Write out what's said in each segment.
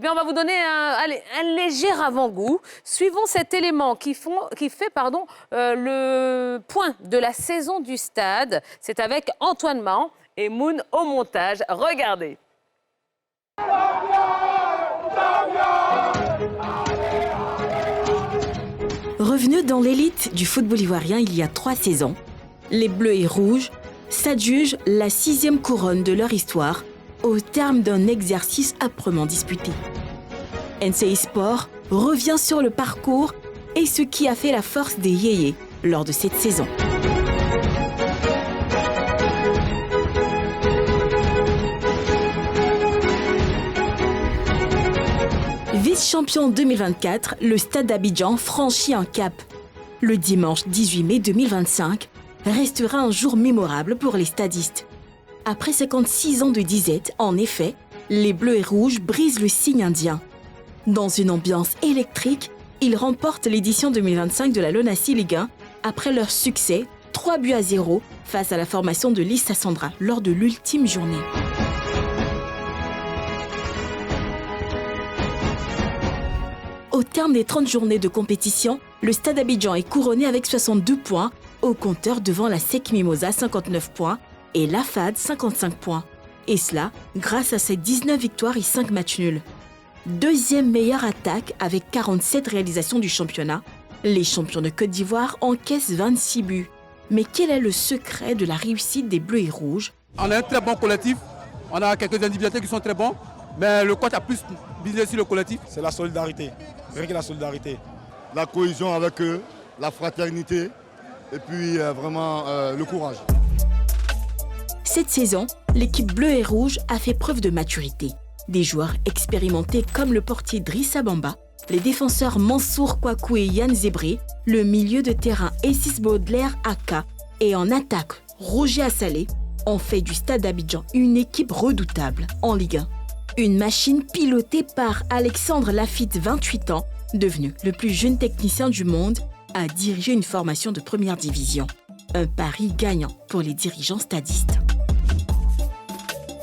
bien, on va vous donner un léger avant-goût. Suivons cet élément qui fait le point de la saison du stade. C'est avec Antoine Mahon et Moon au montage. Regardez. Revenu dans l'élite du football ivoirien il y a 3 saisons, les Bleus et Rouges s'adjugent la 6e couronne de leur histoire au terme d'un exercice âprement disputé. NCI Sport revient sur le parcours et ce qui a fait la force des Yéyés lors de cette saison. Vice-champion 2024, le Stade d'Abidjan franchit un cap. Le dimanche 18 mai 2025 restera un jour mémorable pour les stadistes. Après 56 ans de disette, en effet, les Bleus et Rouges brisent le signe indien. Dans une ambiance électrique, ils remportent l'édition 2025 de la LONASE Ligue 1 après leur succès 3-0 face à la formation de Lissa Sandra lors de l'ultime journée. Au terme des 30 journées de compétition, le Stade d'Abidjan est couronné avec 62 points au compteur devant la SEC Mimosa 59 points et l'AFAD 55 points. Et cela grâce à ses 19 victoires et 5 matchs nuls. Deuxième meilleure attaque avec 47 réalisations du championnat, les champions de Côte d'Ivoire encaissent 26 buts. Mais quel est le secret de la réussite des Bleus et Rouges? On a un très bon collectif, on a quelques individualités qui sont très bons, mais le coach a plus misé sur le collectif. C'est la solidarité, rien que la solidarité. La cohésion avec eux, la fraternité et puis vraiment le courage. Cette saison, l'équipe bleue et rouge a fait preuve de maturité. Des joueurs expérimentés comme le portier Drissa Bamba, les défenseurs Mansour Kouakou et Yann Zébré, le milieu de terrain Essis Baudelaire Aka et en attaque Roger Assalé ont fait du Stade d'Abidjan une équipe redoutable en Ligue 1. Une machine pilotée par Alexandre Lafitte, 28 ans, devenu le plus jeune technicien du monde, a dirigé une formation de première division. Un pari gagnant pour les dirigeants stadistes.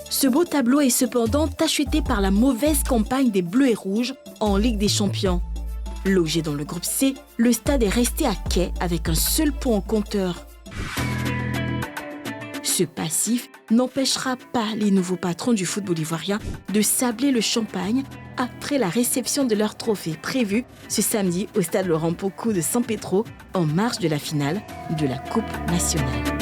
Ce beau tableau est cependant tacheté par la mauvaise campagne des Bleus et Rouges en Ligue des Champions. Logé dans le groupe C, le stade est resté à quai avec un seul point au compteur. Ce passif n'empêchera pas les nouveaux patrons du football ivoirien de sabler le champagne après la réception de leur trophée prévue ce samedi au stade Laurent Pokou de San Pedro en marge de la finale de la Coupe nationale.